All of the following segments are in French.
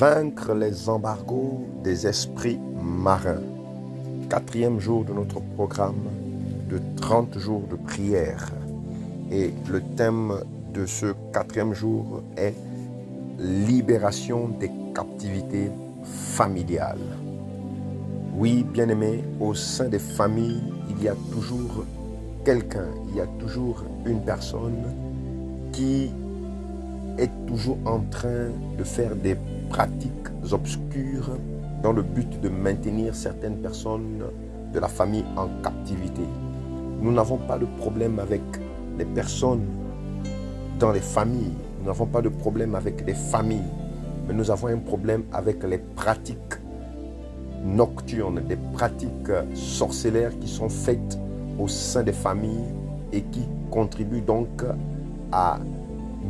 Vaincre les embargos des esprits marins. 4e jour de notre programme de 30 jours de prière. Et le thème de ce 4e jour est libération des captivités familiales. Oui, bien-aimés, au sein des familles, il y a toujours quelqu'un, il y a toujours une personne qui est toujours en train de faire des pratiques obscures dans le but de maintenir certaines personnes de la famille en captivité. Nous n'avons pas de problème avec les personnes dans les familles. Nous n'avons pas de problème avec les familles. Mais nous avons un problème avec les pratiques nocturnes, des pratiques sorcellaires qui sont faites au sein des familles et qui contribuent donc à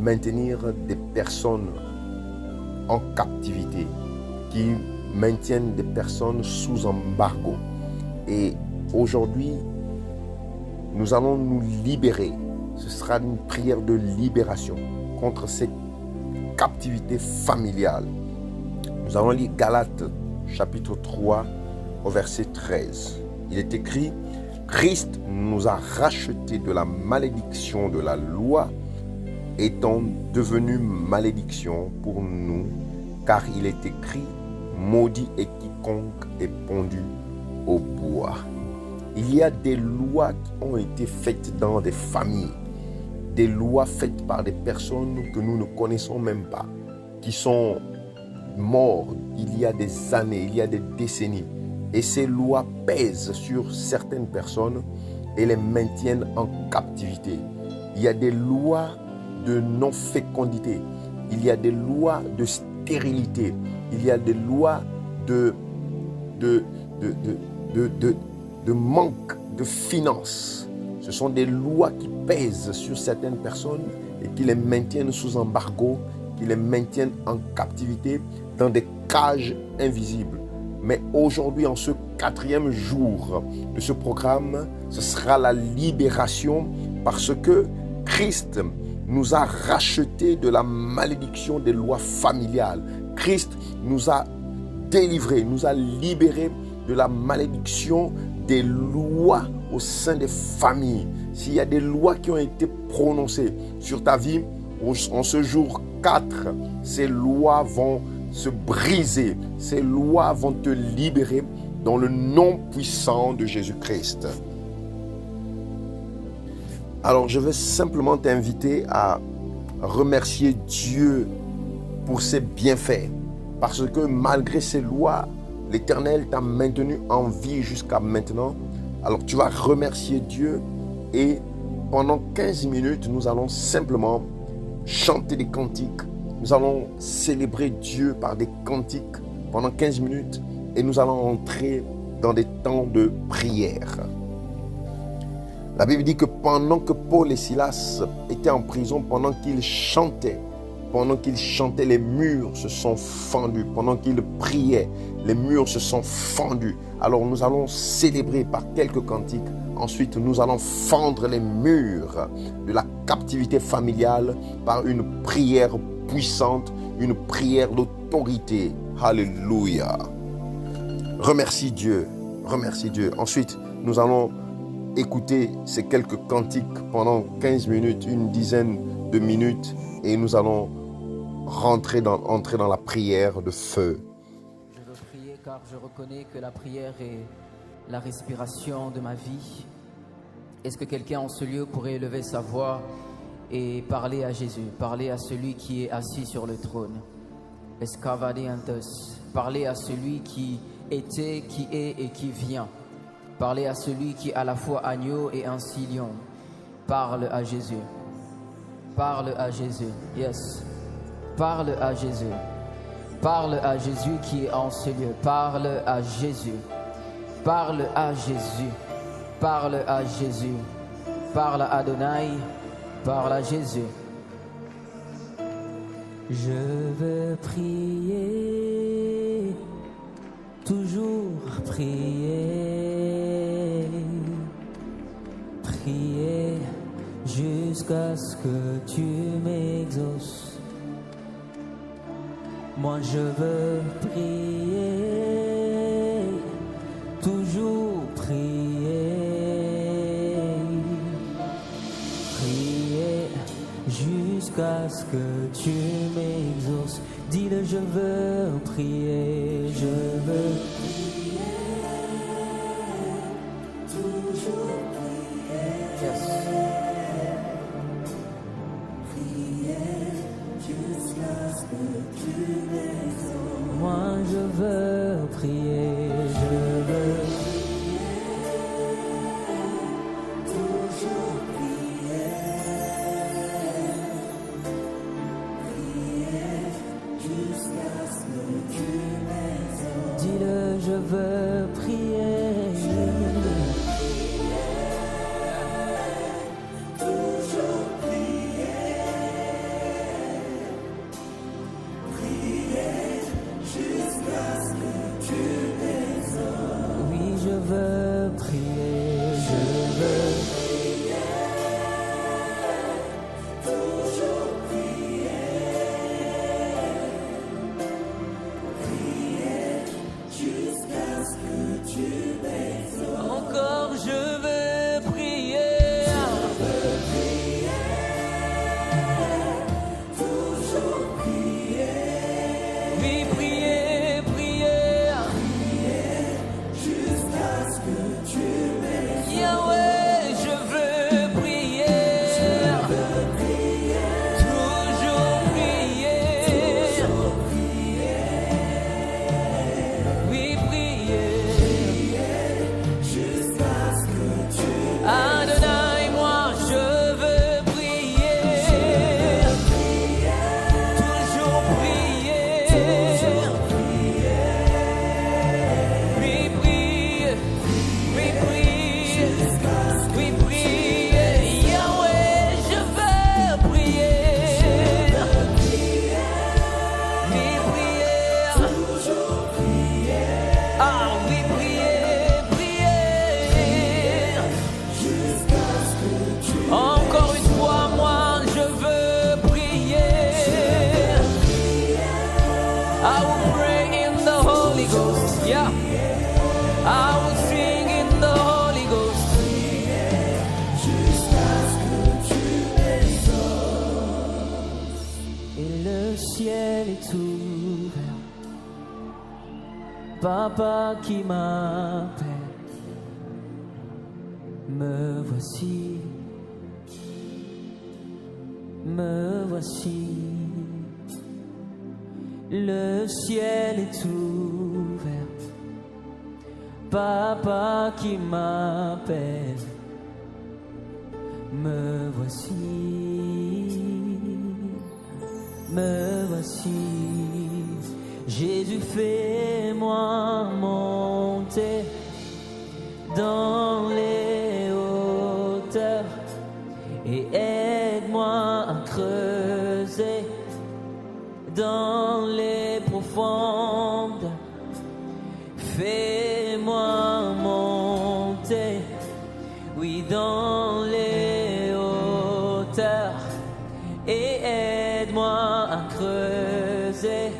maintenir des personnes en captivité, qui maintiennent des personnes sous embargo. Et aujourd'hui, nous allons nous libérer. Ce sera une prière de libération contre cette captivité familiale. Nous allons lire Galates chapitre 3 au verset 13. Il est écrit: Christ nous a rachetés de la malédiction de la loi, étant devenu malédiction pour nous, car il est écrit: maudit est quiconque est pendu au bois. Il y a des lois qui ont été faites dans des familles, des lois faites par des personnes que nous ne connaissons même pas, qui sont mortes il y a des années, il y a des décennies. Et ces lois pèsent sur certaines personnes et les maintiennent en captivité. Il y a des lois de non-fécondité, il y a des lois de stérilité, il y a des lois de manque de finances. Ce sont des lois qui pèsent sur certaines personnes et qui les maintiennent sous embargo, qui les maintiennent en captivité dans des cages invisibles. Mais aujourd'hui, en ce 4e jour de ce programme, ce sera la libération parce que Christ nous a rachetés de la malédiction des lois familiales. Christ nous a délivrés, nous a libérés de la malédiction des lois au sein des familles. S'il y a des lois qui ont été prononcées sur ta vie, en ce jour 4, ces lois vont se briser. Ces lois vont te libérer dans le nom puissant de Jésus-Christ. Alors, je vais simplement t'inviter à remercier Dieu pour ses bienfaits. Parce que malgré ces lois, l'Éternel t'a maintenu en vie jusqu'à maintenant. Alors, tu vas remercier Dieu et pendant 15 minutes, nous allons simplement chanter des cantiques. Nous allons célébrer Dieu par des cantiques pendant 15 minutes et nous allons entrer dans des temps de prière. La Bible dit que pendant que Paul et Silas étaient en prison, pendant qu'ils chantaient, les murs se sont fendus. Pendant qu'ils priaient, les murs se sont fendus. Alors nous allons célébrer par quelques cantiques. Ensuite, nous allons fendre les murs de la captivité familiale par une prière puissante, une prière d'autorité. Alléluia. Remercie Dieu. Remercie Dieu. Ensuite, nous allons écouter ces quelques cantiques pendant 15 minutes, une dizaine de minutes, et nous allons entrer dans la prière de feu. Je veux prier car je reconnais que la prière est la respiration de ma vie. Est-ce que quelqu'un en ce lieu pourrait élever sa voix et parler à Jésus, parler à celui qui est assis sur le trône? Escavadiantes, parler à celui qui était, qui est et qui vient. Parler à celui qui est à la fois agneau et ainsi lion. Parle à Jésus. Parle à Jésus. Yes. Parle à Jésus. Parle à Jésus qui est en ce lieu. Parle à Jésus. Parle à Jésus. Parle à Jésus. Parle à Adonai. Parle à Jésus. Je veux prier, toujours prier, prier jusqu'à ce que tu m'exauces. Moi je veux prier, toujours prier, prier jusqu'à ce que tu m'exauces. Dis-le, je veux prier, je veux prier, toujours prier. Yes. Moi je veux prier, je veux prier, toujours prier, prier jusqu'à ce que tu m'exauces. Dis-le, je veux prier. Papa qui m'appelle, me voici, me voici. Le ciel est ouvert, Papa qui m'appelle, me voici, me voici. Jésus, fais-moi monter dans les hauteurs et aide-moi à creuser dans les profondes. Fais-moi monter, oui, dans les hauteurs et aide-moi à creuser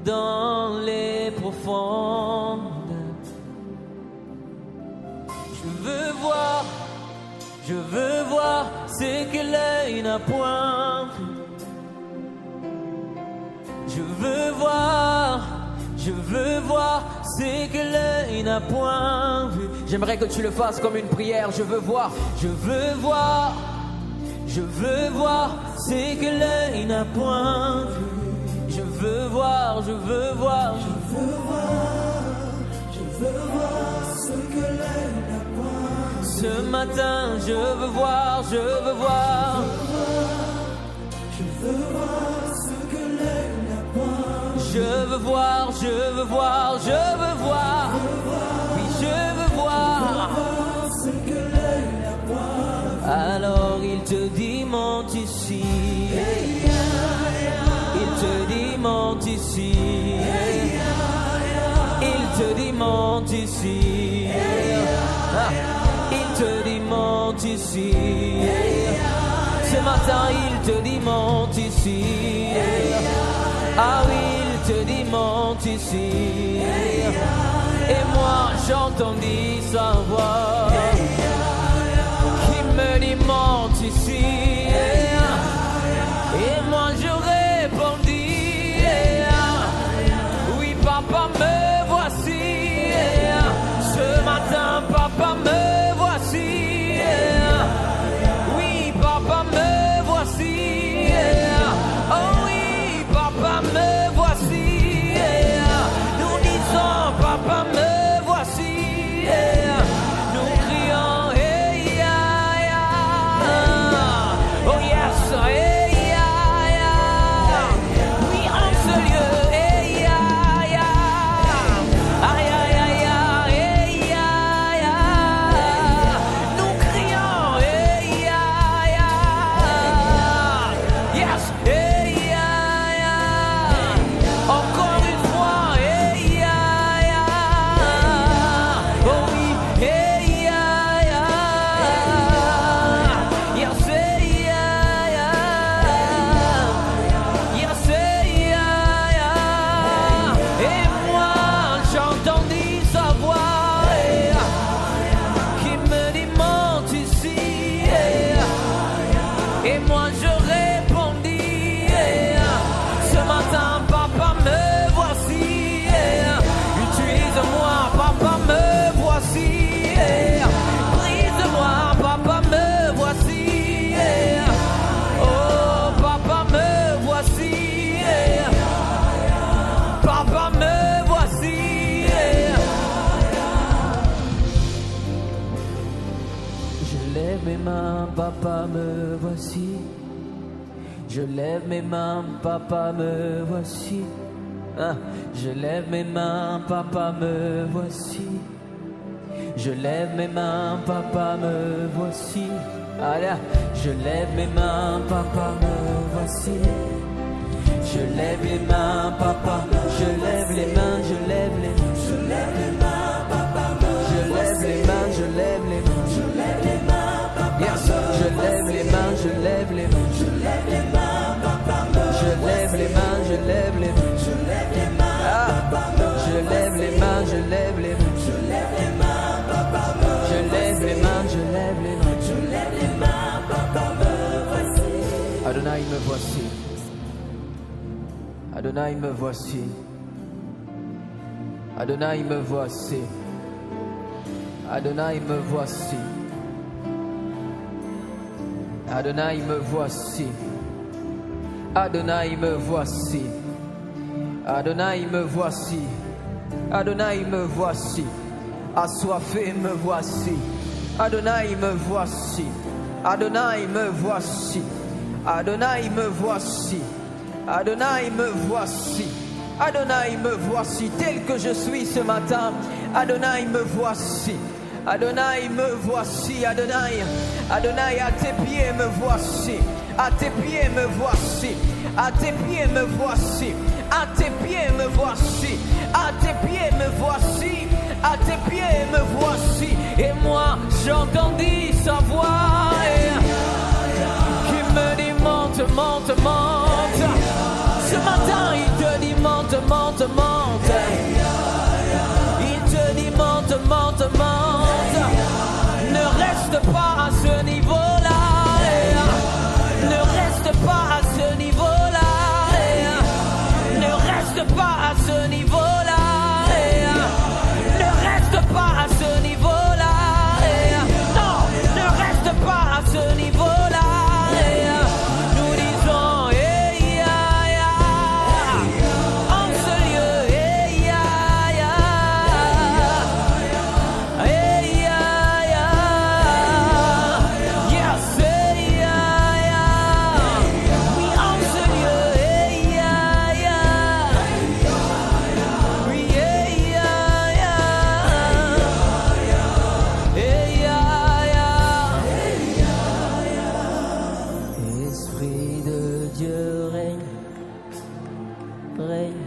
dans les profondes. Je veux voir ce que l'œil n'a point vu. Je veux voir ce que l'œil n'a point vu. J'aimerais que tu le fasses comme une prière. Je veux voir ce que l'œil n'a point vu. Je veux voir ce que l'œil n'a point vu. Ce matin, je veux voir ce que l'œil n'a point vu. Je veux voir. Oui, je veux voir ce que l'œil n'a point vu. Alors il te dit, monte ici. Il te dit, monte ici. Il te dit, monte ici. Il te dit, monte ici. Ce matin, il te dit, monte ici. Ah oui. monte ici. Et moi j'entendis sa voix qui me dit monte ici. Et moi je répondis, oui papa me voici. Ce matin papa me voici. Oui papa me voici. Oh oui papa me voici. Nous disons papa me voici. Nous crions hey ya ya. Oh yes hey ya ya. Oui en ce lieu hey ya ya. Aïe aïe aïe aïe hey ya ya. Nous crions hey ya ya. Yes hey ya ya. Encore une fois hey ya ya. Oh oui hey ya ya. Yes hey ya ya. Yes hey ya ya. Et moi j'entendis sa voix qui me dit monte ici. Et moi je répondis, ce matin papa me voici. Utilise-moi papa me voici. Brise-moi papa me voici. Oh papa me voici. Papa me voici. Je lève mes mains, papa me voici. Je lève mes mains, papa me voici. Ah, je lève mes mains, papa me voici. Je lève mes mains, papa me voici. Allez, je lève mes mains, papa me voici. Je lève les mains, papa. Je lève les mains, je lève les mains. Je lève les mains, papa me voici. Je lève les mains, je lève les mains. Je lève les mains, papa. Yes, je lève les mains, je lève les mains. Je lève les mains, papa me voici. Je lève les mains, je lève les mains. Je lève les mains, papa me voici. Je lève les mains, je lève les mains. Je lève les mains, papa me voici. Je lève les mains, je lève les mains. Je lève les mains, papa me voici. Adonai me voici. Adonai me voici. Adonai me voici. Adonai me voici. Adonai me voici. Adonai me voici. Adonai me voici. Adonai me voici. Assoiffé me voici. Adonai me voici. Adonai me voici. Adonai me voici. Adonai me voici. Adonai me voici tel que je suis ce matin. Adonai me voici. Adonai me voici. Adonai. Adonai à tes pieds me voici. À tes pieds me voici. À tes pieds me voici. À tes pieds me voici. À tes pieds me voici. À tes pieds me voici. Et moi j'entendis sa voix qui me dit monte, monte, monte. Ce matin il te dit monte, monte, monte. Il te dit monte, monte, monte. Ne reste pas à ce niveau-là. Ne reste pas à ce niveau-là. Ne reste pas à ce niveau-là. Ne reste pas à ce niveau-là. Non, ne reste pas à ce niveau-là. Nous disons hey ya ya. En ce lieu hey ya ya. Hey ya ya. Yes hey ya ya. Oui en ce lieu hey ya ya. Oui hey ya ya. Hey ya ya. Esprit de Dieu règne, règne.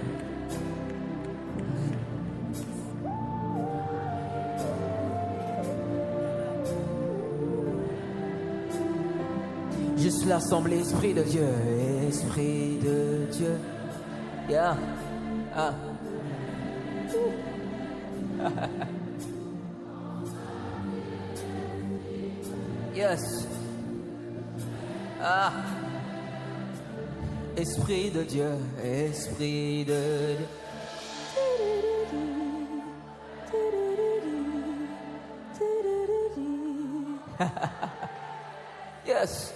Juste l'assemblée, Esprit de Dieu, Esprit de Dieu. Yeah. Ah. Yes. Ah. Esprit de Dieu, Esprit de Dieu. Yes.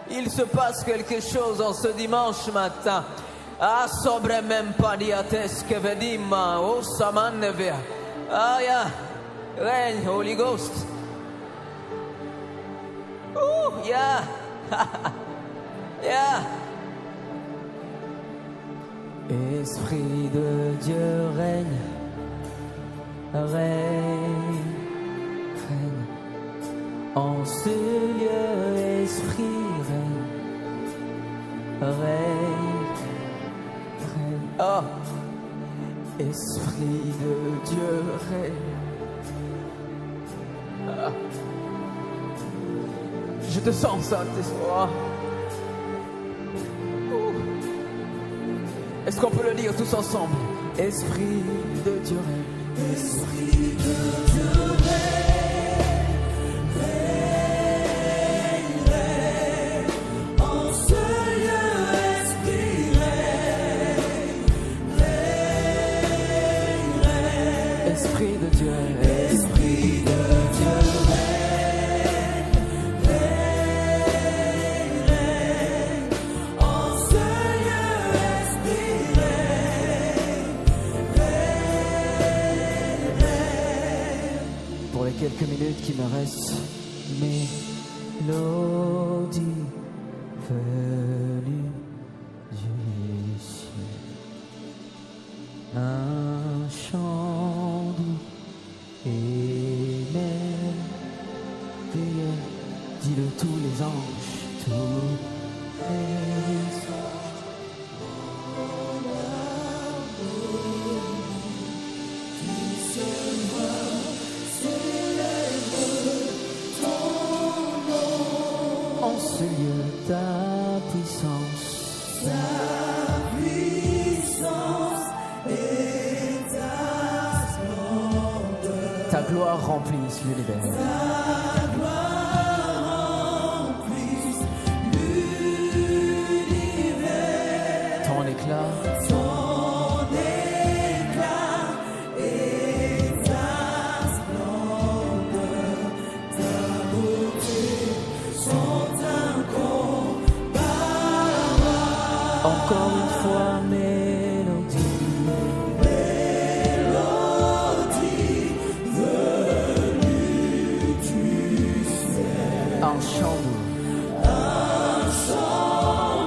Il se passe quelque chose en ce dimanche matin. Ah, sobre même pas diates que vedima, oh samanevia. Ah, yeah. Règne, Holy Ghost. Yeah. Yeah. Esprit de Dieu règne, règne, règne. En ce lieu, Esprit règne, règne, règne. Oh, Esprit de Dieu règne. Ah. Je te sens, Saint-Esprit. Est-ce qu'on peut le dire tous ensemble? Esprit de Dieu règne. Esprit de Dieu règne, règne, règne. En ce lieu, Esprit règne, règne, règne. Esprit de Dieu, Esprit de Dieu règne, règne, règne. En ce lieu, Esprit règne, règne, règne. Pour les quelques minutes qui me restent, mélodie venue du ciel, un chant doux et merveilleux, dis-le tous les anges, tous les anges. En ce lieu, ta puissance, et ta splendeur, ta gloire remplisse l'univers. Ta gloire remplisse l'univers. Ton éclat, et ta splendeur, ta beauté sont incomparable. Encore une fois, mélodie, venue du ciel, un chant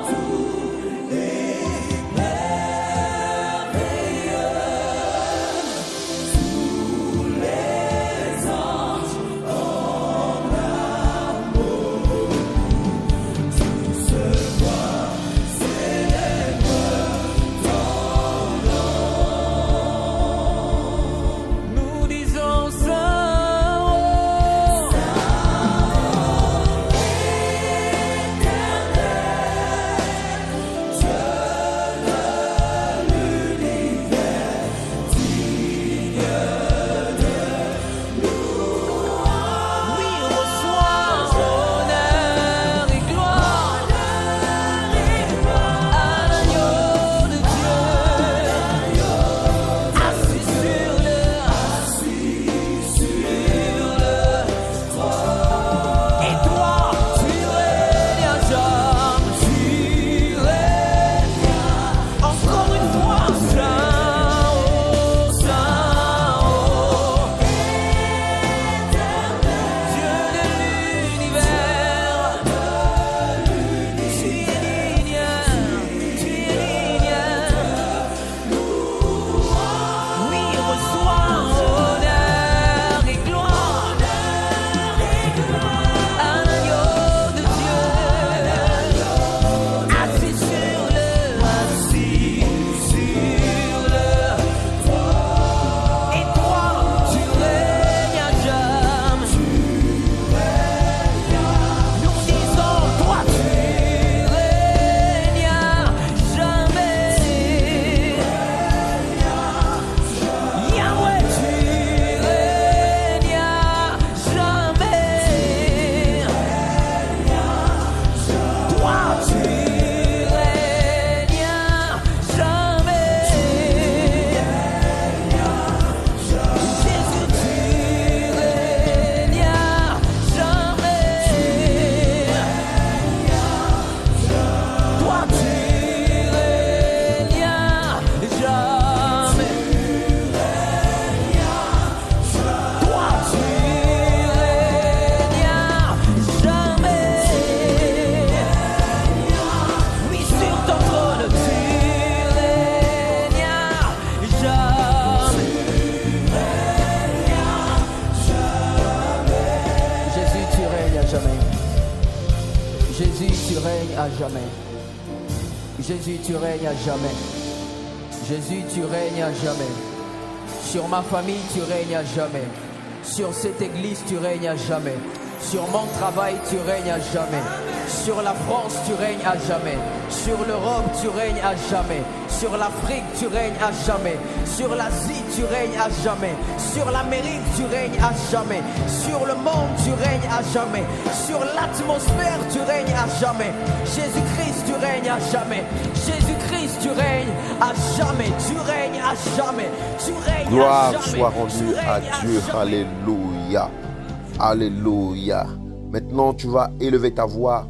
doux, et merveilleux. Tous les anges en amour, tous se voient, célèbrent ton à jamais. Jésus, tu règnes à jamais. Jésus, tu règnes à jamais. Sur ma famille, tu règnes à jamais. Sur cette église, tu règnes à jamais. Sur mon travail, tu règnes à jamais. Sur la France, tu règnes à jamais. Sur l'Europe, tu règnes à jamais. Sur l'Afrique, tu règnes à jamais. Sur l'Asie, tu règnes à jamais. Sur l'Amérique, tu règnes à jamais. Sur le monde, tu règnes à jamais. Sur l'atmosphère, tu règnes à jamais. Jésus-Christ, tu règnes à jamais. Jésus-Christ, tu règnes à jamais. Tu règnes à jamais. Tu règnes à Gloire jamais. soit rendue à Dieu. Alléluia. Alléluia. Maintenant, tu vas élever ta voix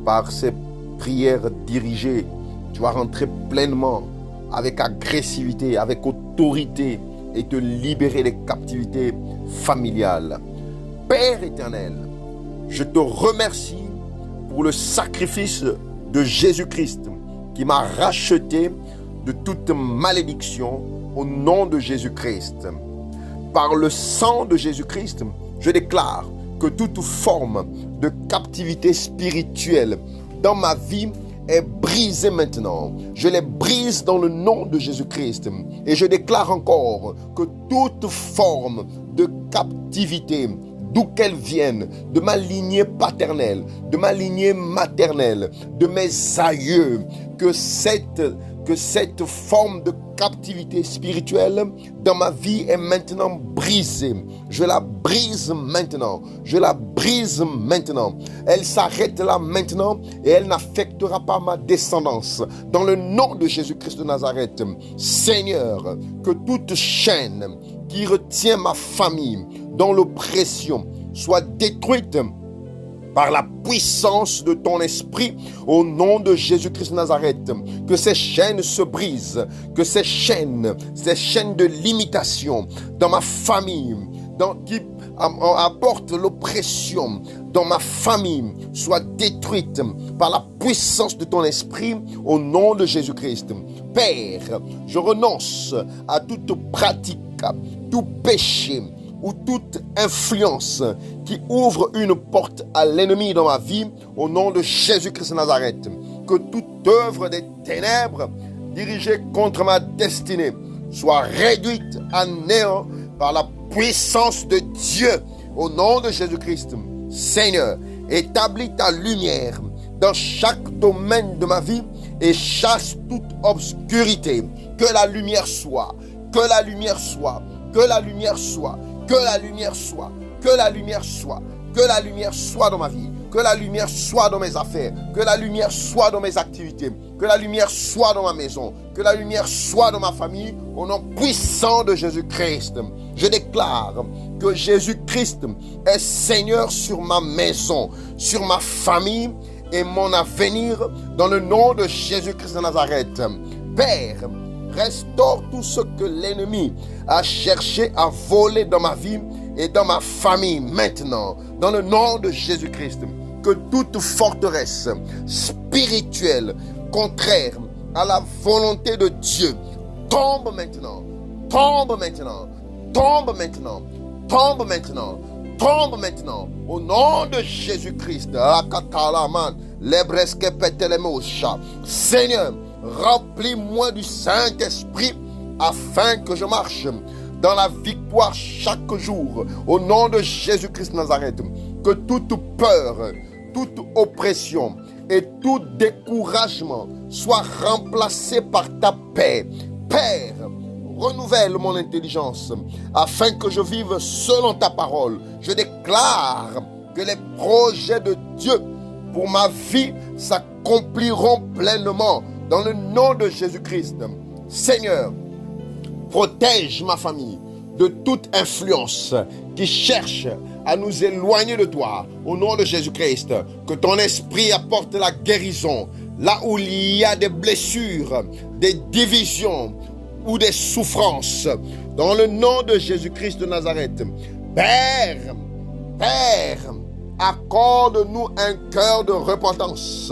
par ces prières dirigées. Tu vas rentrer pleinement, avec agressivité, avec autorité, et te libérer des captivités familiales. Père éternel, je te remercie pour le sacrifice de Jésus-Christ qui m'a racheté de toute malédiction au nom de Jésus-Christ. Par le sang de Jésus-Christ, je déclare que toute forme de captivité spirituelle dans ma vie est brisée maintenant. Je les brise dans le nom de Jésus-Christ. Et je déclare encore que toute forme de captivité, d'où qu'elle vienne, de ma lignée paternelle, de ma lignée maternelle, de mes aïeux, que cette forme de captivité spirituelle dans ma vie est maintenant brisée. Je la brise maintenant. Je la brise maintenant. Elle s'arrête là maintenant et elle n'affectera pas ma descendance. Dans le nom de Jésus-Christ de Nazareth, Seigneur, que toute chaîne qui retient ma famille dans l'oppression soit détruite par la puissance de ton esprit, au nom de Jésus-Christ de Nazareth, que ces chaînes se brisent, que ces chaînes de limitation dans ma famille, qui apportent l'oppression dans ma famille, soient détruites par la puissance de ton esprit, au nom de Jésus-Christ. Père, je renonce à toute pratique, tout péché, ou toute influence qui ouvre une porte à l'ennemi dans ma vie, au nom de Jésus-Christ de Nazareth. Que toute œuvre des ténèbres dirigée contre ma destinée soit réduite à néant par la puissance de Dieu, au nom de Jésus-Christ. Seigneur, établis ta lumière dans chaque domaine de ma vie et chasse toute obscurité. Que la lumière soit, que la lumière soit, que la lumière soit. Que la lumière soit, que la lumière soit, que la lumière soit dans ma vie, que la lumière soit dans mes affaires, que la lumière soit dans mes activités, que la lumière soit dans ma maison, que la lumière soit dans ma famille, au nom puissant de Jésus-Christ. Je déclare que Jésus-Christ est Seigneur sur ma maison, sur ma famille et mon avenir, dans le nom de Jésus-Christ de Nazareth. Père, restaure tout ce que l'ennemi a cherché à voler dans ma vie et dans ma famille maintenant, dans le nom de Jésus-Christ. Que toute forteresse spirituelle contraire à la volonté de Dieu tombe maintenant, tombe maintenant, tombe maintenant, tombe maintenant, tombe maintenant, au nom de Jésus-Christ. Seigneur, remplis-moi du Saint-Esprit afin que je marche dans la victoire chaque jour, au nom de Jésus-Christ de Nazareth. Que toute peur, toute oppression et tout découragement soit remplacé par ta paix. Père, renouvelle mon intelligence afin que je vive selon ta parole. Je déclare que les projets de Dieu pour ma vie s'accompliront pleinement dans le nom de Jésus-Christ. Seigneur, protège ma famille de toute influence qui cherche à nous éloigner de toi, au nom de Jésus-Christ. Que ton esprit apporte la guérison là où il y a des blessures, des divisions ou des souffrances, dans le nom de Jésus-Christ de Nazareth. Père, accorde-nous un cœur de repentance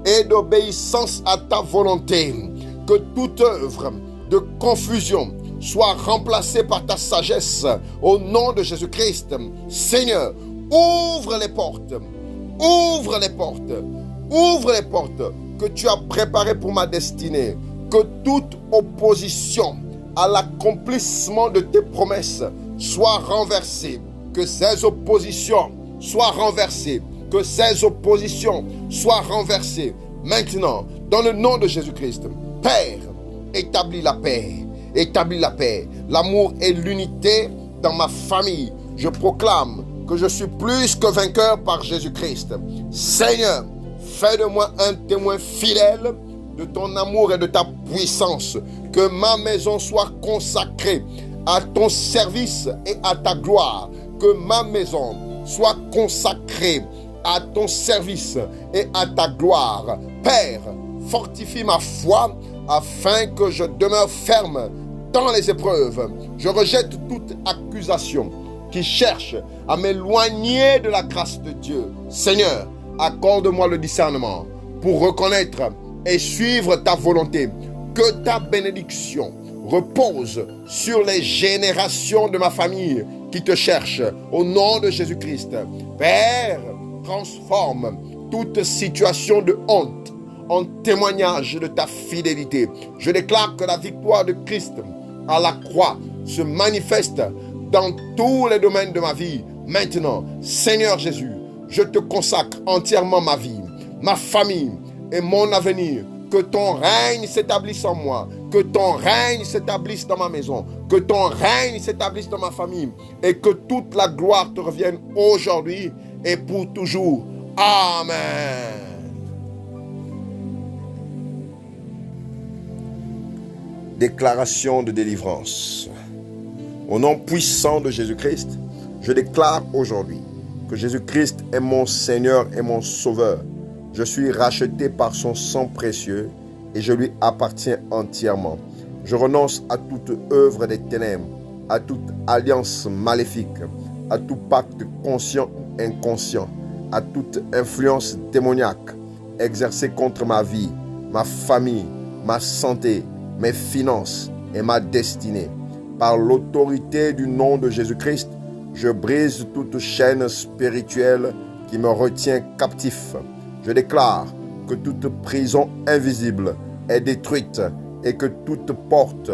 et d'obéissance à ta volonté. Que toute œuvre de confusion soit remplacée par ta sagesse, au nom de Jésus-Christ. Seigneur, ouvre les portes, ouvre les portes, Ouvre les portes que tu as préparées pour ma destinée. Que toute opposition à l'accomplissement de tes promesses soit renversée. Que ces oppositions soient renversées. Que ces oppositions soient renversées. Maintenant, dans le nom de Jésus-Christ, Père, établis la paix. Établis la paix, l'amour et l'unité dans ma famille. Je proclame que je suis plus que vainqueur par Jésus-Christ. Seigneur, fais de moi un témoin fidèle de ton amour et de ta puissance. Que ma maison soit consacrée à ton service et à ta gloire. Que ma maison soit consacrée à ton service et à ta gloire. Père, fortifie ma foi afin que je demeure ferme dans les épreuves. Je rejette toute accusation qui cherche à m'éloigner de la grâce de Dieu. Seigneur, accorde-moi le discernement pour reconnaître et suivre ta volonté. Que ta bénédiction repose sur les générations de ma famille qui te cherchent au nom de Jésus-Christ. Père, transforme toute situation de honte en témoignage de ta fidélité. Je déclare que la victoire de Christ à la croix se manifeste dans tous les domaines de ma vie. Maintenant, Seigneur Jésus, je te consacre entièrement ma vie, ma famille et mon avenir. Que ton règne s'établisse en moi, que ton règne s'établisse dans ma maison, que ton règne s'établisse dans ma famille et que toute la gloire te revienne aujourd'hui et pour toujours. Amen. Déclaration de délivrance. Au nom puissant de Jésus-Christ, je déclare aujourd'hui que Jésus-Christ est mon Seigneur et mon Sauveur. Je suis racheté par son sang précieux et je lui appartiens entièrement. Je renonce à toute œuvre des ténèbres, à toute alliance maléfique, à tout pacte conscient ou inconscient, à toute influence démoniaque exercée contre ma vie, ma famille, ma santé, mes finances et ma destinée. Par l'autorité du nom de Jésus-Christ, je brise toute chaîne spirituelle qui me retient captif. Je déclare que toute prison invisible est détruite et que toute porte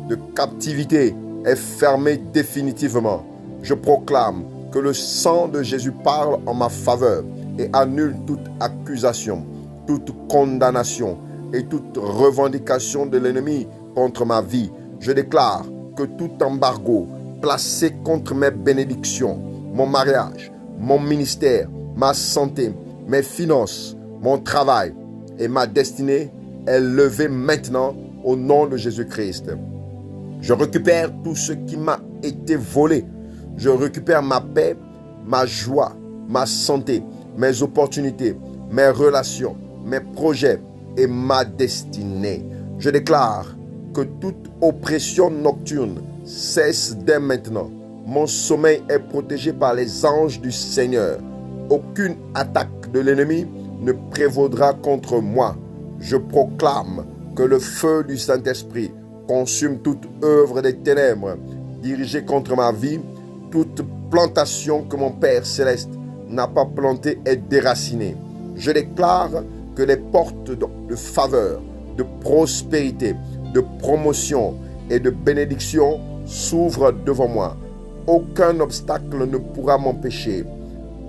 de captivité est fermée définitivement. Je proclame que le sang de Jésus parle en ma faveur et annule toute accusation, toute condamnation et toute revendication de l'ennemi contre ma vie. Je déclare que tout embargo placé contre mes bénédictions, mon mariage, mon ministère, ma santé, mes finances, mon travail et ma destinée est levé maintenant au nom de Jésus-Christ. Je récupère tout ce qui m'a été volé. Je récupère ma paix, ma joie, ma santé, mes opportunités, mes relations, mes projets et ma destinée. Je déclare que toute oppression nocturne cesse dès maintenant. Mon sommeil est protégé par les anges du Seigneur. Aucune attaque de l'ennemi ne prévaudra contre moi. Je proclame que le feu du Saint-Esprit consume toute œuvre des ténèbres dirigée contre ma vie. Toute plantation que mon Père Céleste n'a pas plantée est déracinée. Je déclare que les portes de faveur, de prospérité, de promotion et de bénédiction s'ouvrent devant moi. Aucun obstacle ne pourra m'empêcher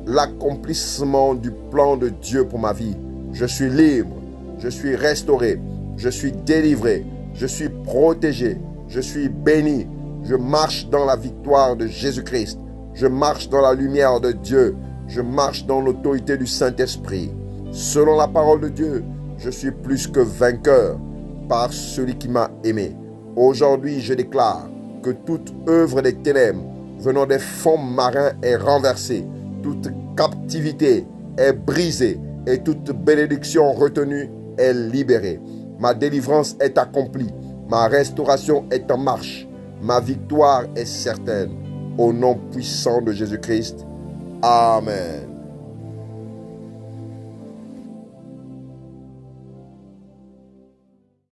l'accomplissement du plan de Dieu pour ma vie. Je suis libre, je suis restauré, je suis délivré, je suis protégé, je suis béni. Je marche dans la victoire de Jésus-Christ. Je marche dans la lumière de Dieu. Je marche dans l'autorité du Saint-Esprit. Selon la parole de Dieu, je suis plus que vainqueur par celui qui m'a aimé. Aujourd'hui, je déclare que toute œuvre des ténèbres venant des fonds marins est renversée. Toute captivité est brisée et toute bénédiction retenue est libérée. Ma délivrance est accomplie. Ma restauration est en marche. Ma victoire est certaine. Au nom puissant de Jésus-Christ. Amen.